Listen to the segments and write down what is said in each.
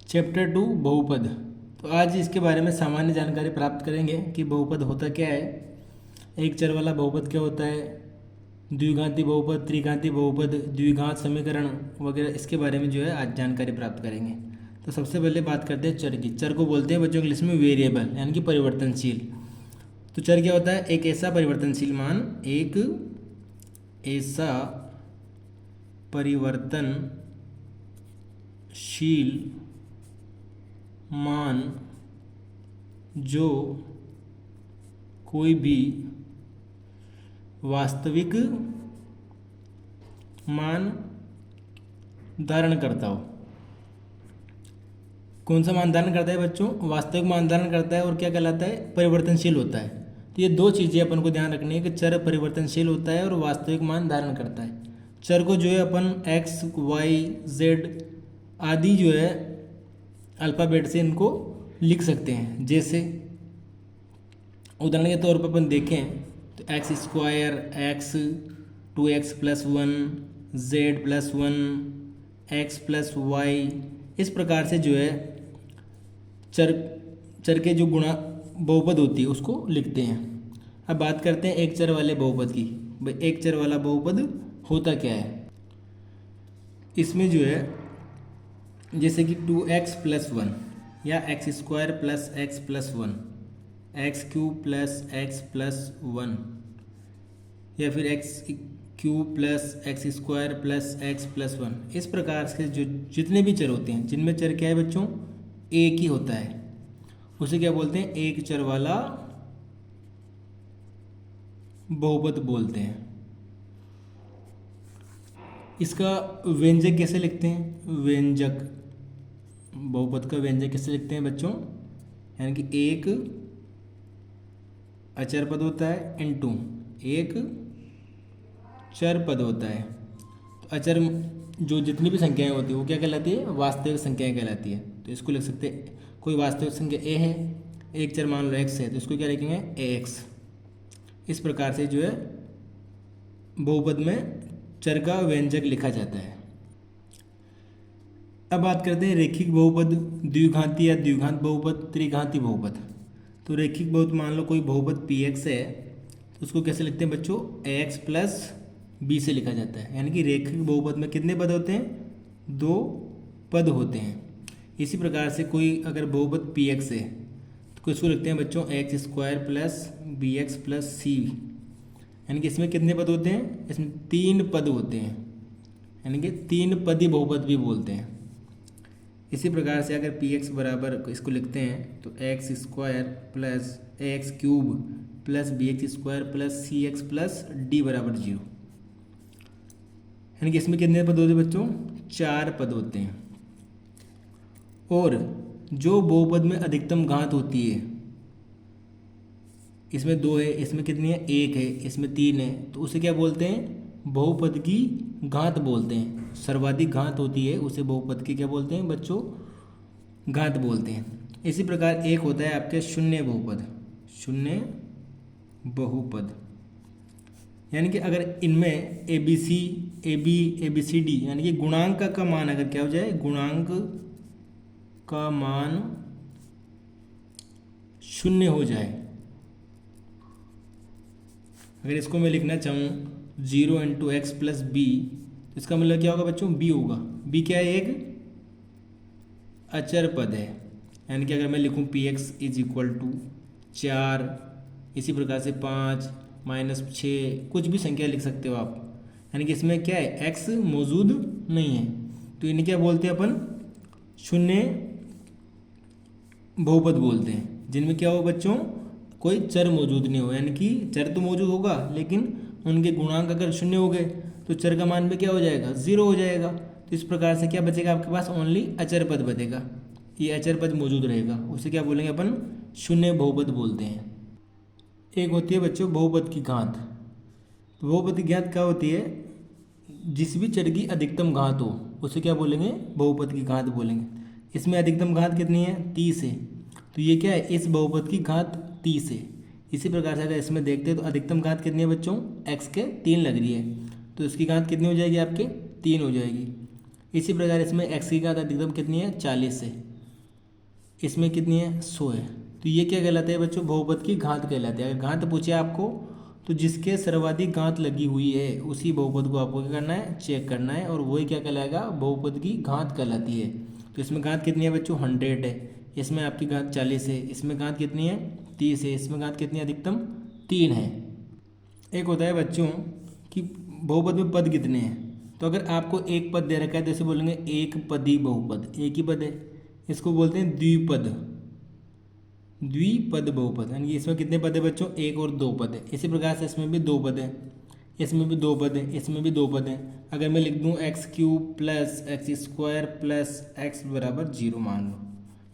Chapter 2 बहुपद। तो आज इसके बारे में सामान्य जानकारी प्राप्त करेंगे कि बहुपद होता क्या है, एक चर वाला बहुपद क्या होता है, द्विघाती बहुपद, त्रिघाती बहुपद, द्विघात समीकरण वगैरह, इसके बारे में जो है आज जानकारी प्राप्त करेंगे। तो सबसे पहले बात करते हैं चर की। चर को बोलते हैं बच्चों इंग्लिश में वेरिएबल, यानी कि परिवर्तनशील। तो चर क्या होता है? एक ऐसा परिवर्तनशील मान, एक ऐसा परिवर्तनशील मान जो कोई भी वास्तविक मान धारण करता हो। कौन सा मान धारण करता है बच्चों? वास्तविक मान धारण करता है और क्या कहलाता है? परिवर्तनशील होता है। तो ये दो चीज़ें अपन को ध्यान रखनी है कि चर परिवर्तनशील होता है और वास्तविक मान धारण करता है। चर को जो है अपन एक्स, वाई, जेड आदि जो है अल्फ़ाबेट से इनको लिख सकते हैं। जैसे उदाहरण के तौर पर अपन देखें तो x square, x, 2x + 1, Z + 1, x + y, इस प्रकार से जो है चर के जो गुणा बहुपद होती है उसको लिखते हैं। अब बात करते हैं एक चर वाले बहुपद की। भाई एक चर वाला बहुपद होता क्या है? इसमें जो है जैसे कि 2x + 1 या x² + x + 1, x³ + x + 1 या फिर x³ + x² + x + 1, इस प्रकार से जो जितने भी चर होते हैं जिनमें चर क्या है बच्चों? एक ही होता है, उसे क्या बोलते हैं? एक चर वाला बहुपद बोलते हैं। इसका व्यंजक कैसे लिखते हैं? व्यंजक, बहुपद का व्यंजक कैसे लिखते हैं बच्चों? यानी कि एक अचर पद होता है इनटू एक चर पद होता है। तो अचर जो जितनी भी संख्याएं होती है वो क्या कहलाती है? वास्तविक संख्याएं कहलाती है। तो इसको लिख सकते हैं, कोई वास्तविक संख्या ए है, एक चर मान लो x है, तो इसको क्या लिखेंगे? ax। इस प्रकार से जो है बहुपद में चर का व्यंजक लिखा जाता है। अब बात करते हैं रेखिक बहुपद, द्विघाती या द्विघात बहुपद, त्रिघाती बहुपद। तो रेखिक बहुपद मान लो कोई बहुपद px है, तो उसको कैसे लिखते हैं बच्चों? ax + b से लिखा जाता है। यानी कि रेखिक बहुपद में कितने पद होते हैं? दो पद होते हैं। इसी प्रकार से कोई अगर बहुपद px है तो इसको लिखते हैं बच्चों x² + bx + c। यानी कि इसमें कितने पद होते हैं? इसमें तीन पद होते हैं, यानी कि तीन पदी बहुपद भी बोलते हैं। इसी प्रकार से अगर px बराबर इसको लिखते हैं तो x² + ax³ + bx² + cx + d = 0। यानी कि इसमें कितने पद होते हैं बच्चों? चार पद होते हैं। और जो बहुपद में अधिकतम घात होती है, इसमें दो है, इसमें कितनी है? एक है, इसमें तीन है, तो उसे क्या बोलते हैं? बहुपद की घात बोलते हैं। सर्वाधिक घात होती है उसे बहुपद की क्या बोलते हैं बच्चों? घात बोलते हैं। इसी प्रकार एक होता है आपके शून्य बहुपद। शून्य बहुपद यानी कि अगर इनमें ABC, AB, ABCD यानी कि गुणांक का मान अगर क्या हो जाए? गुणांक का मान शून्य हो जाए। अगर इसको मैं लिखना चाहूँ 0 × x + b, तो इसका मतलब क्या होगा बच्चों? b होगा। b क्या है? एक अचर पद है। यानी कि अगर मैं लिखूँ px = 4, इसी प्रकार से 5, -6, कुछ भी संख्या लिख सकते हो आप। यानी कि इसमें क्या है? x मौजूद नहीं है, तो इन्हें क्या बोलते हैं अपन? शून्य बहुपद बोलते हैं, जिनमें क्या हो बच्चों? कोई चर मौजूद नहीं हो। यानी कि चर तो मौजूद होगा लेकिन उनके गुणांक अगर शून्य हो गए तो चर का मान भी क्या हो जाएगा? 0 हो जाएगा। तो इस प्रकार से क्या बचेगा आपके पास? ओनली अचर पद बचेगा। ये अचर पद मौजूद रहेगा, उसे क्या बोलेंगे अपन? शून्य बहुपद बोलते हैं। एक होती है बच्चों बहुपद की घात। तो बहुपद की घात क्या होती है? जिस भी चर की अधिकतम घात हो उसे क्या बोलेंगे? बहुपद की घात बोलेंगे। इसमें अधिकतम घात कितनी है? 30 है, तो ये क्या है? इस बहुपद की घात 30 है। इसी प्रकार से अगर इसमें देखते हैं तो अधिकतम घात कितनी है बच्चों? x के 3 लग रही है, तो इसकी घात कितनी हो जाएगी आपके? 3 हो जाएगी। इसी प्रकार इसमें x की घात अधिकतम कितनी है? 40 है, इसमें कितनी है 100 है। तो ये क्या कहलाता है बच्चों, बहुपद की घात कहलाती है। अगर घात पूछे आपको तो जिसके सर्वाधिक घात लगी हुई है उसी बहुपद को आपको क्या करना है, चेक करना है, और वही क्या कहलाएगा, बहुपद की घात कहलाती है। तो इसमें घात कितनी है बच्चों 100 है, इसमें आपकी घात 40 है, इसमें घात कितनी है 30 है, इसमें घात कितनी है अधिकतम 3 है। एक होता है बच्चों कि बहुपद में पद कितने हैं। तो अगर आपको एक पद दे रखा है तो इसे बोलेंगे एक पदी बहुपद, एक ही पद है, इसको बोलते हैं द्विपद, द्विपद बहुपद। यानी कि इसमें कितने पद है बच्चों, एक और दो पद है। इसी प्रकार से इसमें भी 2 पद है, इसमें भी 2 पद है, इसमें भी 2 पद है। अगर मैं लिख दूँ x³ plus x² plus x बराबर 0 मान लो,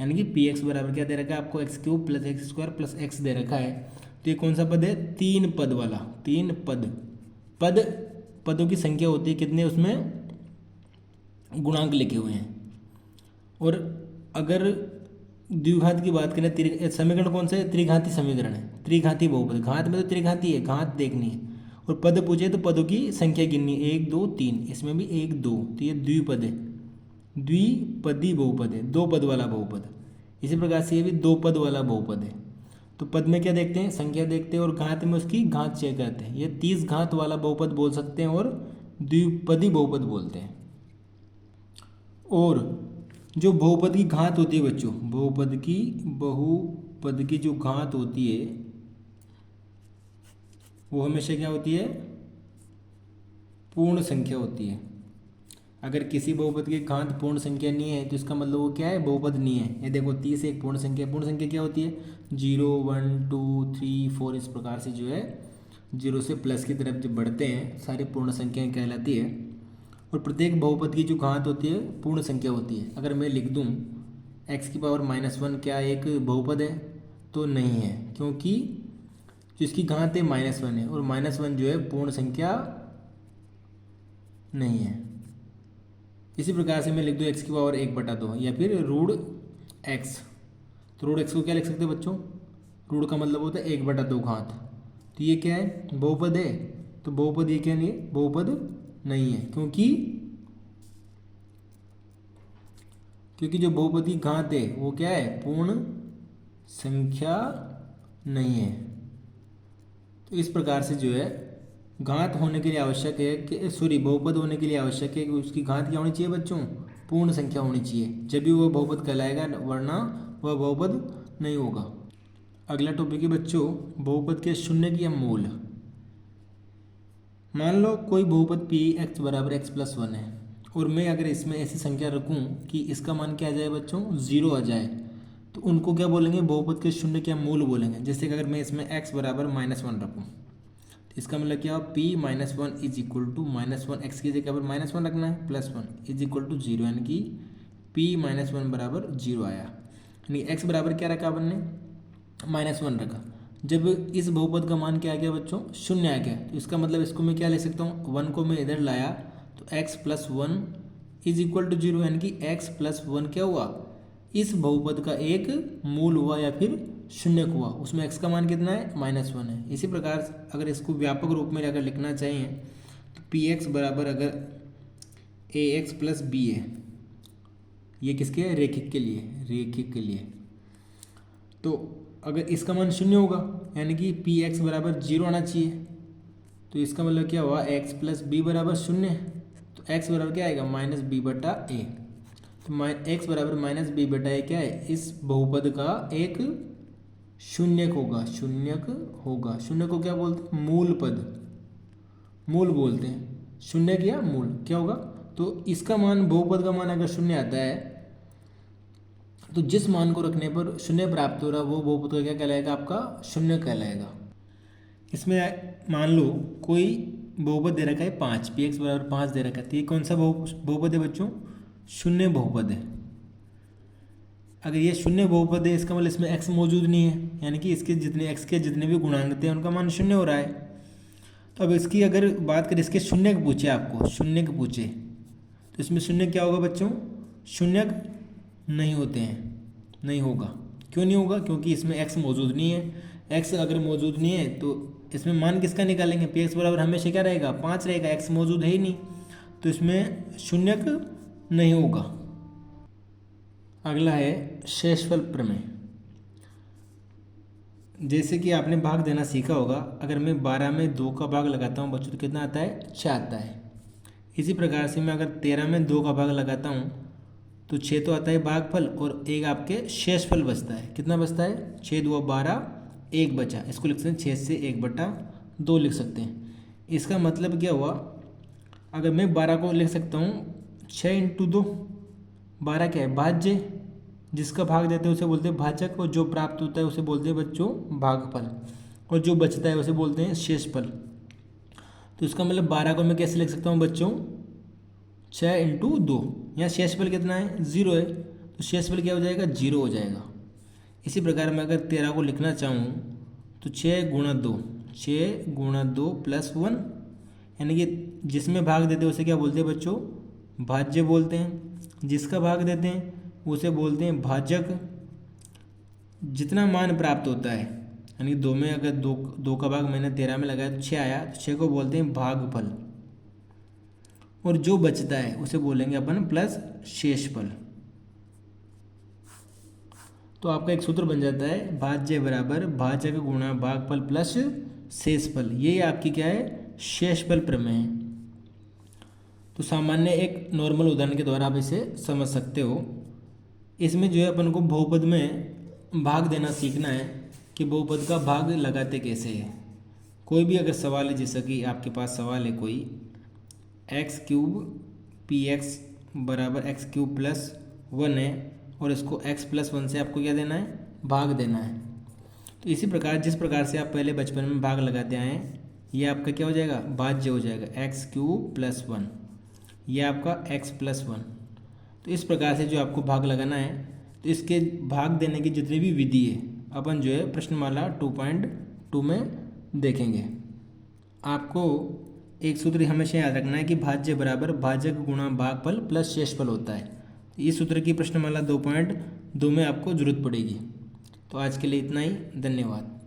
यानी कि पी एक्स बराबर क्या दे रखा है आपको, x³ plus x² plus x दे रखा है। तो ये कौन सा पद है, 3 पद वाला, 3 पद। पदों की संख्या होती है कितने, उसमें गुणांक लिखे हुए हैं। और अगर द्विघात की बात करें, समीकरण कौन सा है, त्रिघाती समीकरण है, त्रिघाती बहुपद। घात में तो त्रिघाती है, घात देखनी है, और पद पूछे तो पदों की संख्या गिननी है, 1 2 3, इसमें भी 1 2, तो ये द्विपद है, द्विपदी बहुपद है, 2 पद वाला बहुपद। इसी प्रकार से ये भी 2 पद वाला बहुपद है। तो पद में क्या देखते हैं, संख्या देखते हैं, और घात में उसकी घात चेक करते हैं। ये 30 घात वाला बहुपद बोल सकते हैं और द्विपदी बहुपद बोलते हैं। और जो बहुपद की घात होती है बच्चों, बहुपद की जो घात होती है वो हमेशा क्या होती है, पूर्ण संख्या होती है। अगर किसी बहुपद की घात पूर्ण संख्या नहीं है तो इसका मतलब वो क्या है, बहुपद नहीं है। ये देखो 30 एक पूर्ण संख्या, पूर्ण संख्या क्या होती है, 0 1 2 3 4, इस प्रकार से जो है 0 से प्लस की तरफ जब बढ़ते हैं सारी पूर्ण संख्याएं कहलाती है। और प्रत्येक बहुपद की जो घात होती है पूर्ण संख्या होती है। अगर मैं लिख दूँ x⁻⁻1 क्या एक बहुपद है, तो नहीं है, क्योंकि जिसकी घात है -1 है, और -1 जो है पूर्ण संख्या नहीं है। इसी प्रकार से मैं लिख दूँ x⁻1/2 या फिर √x। तो √x को क्या लिख सकते हैं बच्चों, रूट का मतलब होता है 1/2 घात। तो ये क्या है, बहुपद है। तो बहुपद ये क्या नहीं है, बहुपद नहीं है, क्योंकि जो बहुपद की घात है वो क्या है, पूर्ण संख्या नहीं है। तो इस प्रकार से जो है घात होने के लिए आवश्यक है कि बहुपद होने के लिए आवश्यक है कि उसकी घात क्या होनी चाहिए बच्चों, पूर्ण संख्या होनी चाहिए, जब भी वह बहुपद कहलाएगा, वरना वह बहुपद नहीं होगा। अगला टॉपिक है बच्चों बहुपद के शून्य की मूल। मान लो कोई बहुपद p x बराबर x+1 है, और मैं अगर इसमें ऐसी संख्या रखूं कि इसका मान क्या आ जाए बच्चों, 0 आ जाए, तो उनको क्या बोलेंगे, बहुपद के शून्य के मूल बोलेंगे। जैसे कि अगर मैं इसमें x बराबर -1 रखूं, तो इसका मतलब क्या हो, p -1 is equal to -1, x की जगह पर -1 रखना है, +1 इज इक्वल टू 0, यानी कि p -1 बराबर 0 आया। यानी x बराबर क्या रखा अपन ने, -1 रखा। जब इस बहुपद का मान क्या आ गया बच्चों, 0 आ गया, तो इसका मतलब इसको मैं क्या ले सकता हूँ, 1 को मैं इधर लाया तो x+1 इज इक्वल टू 0, यानी कि x+1 क्या हुआ, इस बहुपद का एक मूल हुआ या फिर शून्य हुआ। उसमें x का मान कितना है, -1 है। इसी प्रकार अगर इसको व्यापक रूप में अगर लिखना चाहिए तो px बराबर अगर ax + b है, ये किसके है, रेखिक के लिए। तो अगर इसका मान 0 होगा, यानी कि px बराबर 0 आना चाहिए, तो इसका मतलब क्या हुआ, x + b बराबर 0, तो x बराबर क्या आएगा, -b/a। तो x बराबर -b/a क्या है, इस बहुपद का एक शून्यक होगा। शून्य को क्या बोलते हैं, मूल बोलते हैं। शून्यक या मूल क्या होगा, तो इसका मान, बहुपद का मान अगर 0 आता है तो जिस मान को रखने पर 0 प्राप्त हो रहा वो बहुपद का क्या कहलाएगा, आपका शून्य कहलाएगा। इसमें मान लो कोई बहुपद दे रखा है 5, px बराबर 5 दे रखा है, तो ये कौन सा बहुपद है बच्चों, शून्य बहुपद है। अगर ये शून्य बहुपद है, इसका मतलब इसमें x मौजूद नहीं है, यानी कि इसके जितने x के जितने भी गुणांक थे उनका मान 0 हो रहा है। तो अब इसकी अगर बात करें, इसके शून्य पूछे आपको, तो इसमें शून्य क्या होगा बच्चों, शून्य नहीं होते हैं, नहीं होगा। क्यों नहीं होगा, क्योंकि इसमें x मौजूद नहीं है। x अगर मौजूद नहीं है तो इसमें मान किसका निकालेंगे, px बराबर हमेशा क्या रहेगा, 5 रहेगा, x मौजूद है ही नहीं, तो इसमें शून्यक नहीं होगा। अगला है शेषफल प्रमेय। जैसे कि आपने भाग देना सीखा होगा, अगर मैं 12 में 2 का भाग लगाता हूँ बच्चों तो कितना आता है, 6 आता है। इसी प्रकार से मैं अगर 13 में 2 का भाग लगाता हूँ तो 6 तो आता है भागफल, और एक आपके शेषफल बचता है। कितना बचता है, 6 2 12, 1 बचा। इसको लिख सकते हैं 6 से 1/2 लिख सकते हैं। इसका मतलब क्या हुआ, अगर मैं 12 को लिख सकता हूँ 6 × 2, 12 क्या है, भाज्य। जिसका भाग देते हैं उसे बोलते हैं भाजक, और जो प्राप्त होता है उसे बोलते हैं बच्चों भागफल, और जो बचता है उसे बोलते हैं शेषफल। तो इसका मतलब 12 को मैं कैसे लिख सकता हूँ बच्चों, 6 × 2। यहाँ शेषफल कितना है, 0 है, तो शेषफल क्या हो जाएगा, 0 हो जाएगा। इसी प्रकार मैं अगर 13 को लिखना चाहूँ तो 6 × 2, 6 × 2 + 1, यानी कि जिसमें भाग देते हैं उसे क्या बोलते हैं बच्चों, भाज्य बोलते हैं। जिसका भाग देते हैं उसे बोलते हैं भाजक। जितना मान प्राप्त होता है, यानी 2 में अगर 2 का भाग मैंने 13 में लगाया तो 6 आया, तो 6 को बोलते हैं भागफल, और जो बचता है उसे बोलेंगे अपन प्लस शेषफल। तो आपका एक सूत्र बन जाता है, भाज्य बराबर भाजक गुणा भागफल प्लस शेषफल। ये आपकी क्या है, शेषफल प्रमेय है। तो सामान्य एक नॉर्मल उदाहरण के द्वारा आप इसे समझ सकते हो। इसमें जो है अपन को बहुपद में भाग देना सीखना है कि बहुपद का भाग लगाते कैसे है। कोई भी अगर सवाल है, जैसा कि आपके पास सवाल है कोई, x³ px बराबर x³ + 1 है, और इसको x + 1 से आपको क्या देना है, भाग देना है। तो इसी प्रकार जिस प्रकार से आप पहले बचपन में भाग लगाते आए हैं, ये आपका क्या हो जाएगा, भाज्य हो जाएगा, x³ + 1, ये आपका x + 1। तो इस प्रकार से जो आपको भाग लगाना है, तो इसके भाग देने की जितनी भी विधि है अपन जो है प्रश्नमाला 2.2 में देखेंगे। आपको एक सूत्र हमेशा याद रखना है कि भाज्य बराबर भाजक गुणा भागफल प्लस शेषफल होता है। इस सूत्र की प्रश्नमाला 2.2 में आपको जरूरत पड़ेगी। तो आज के लिए इतना ही, धन्यवाद।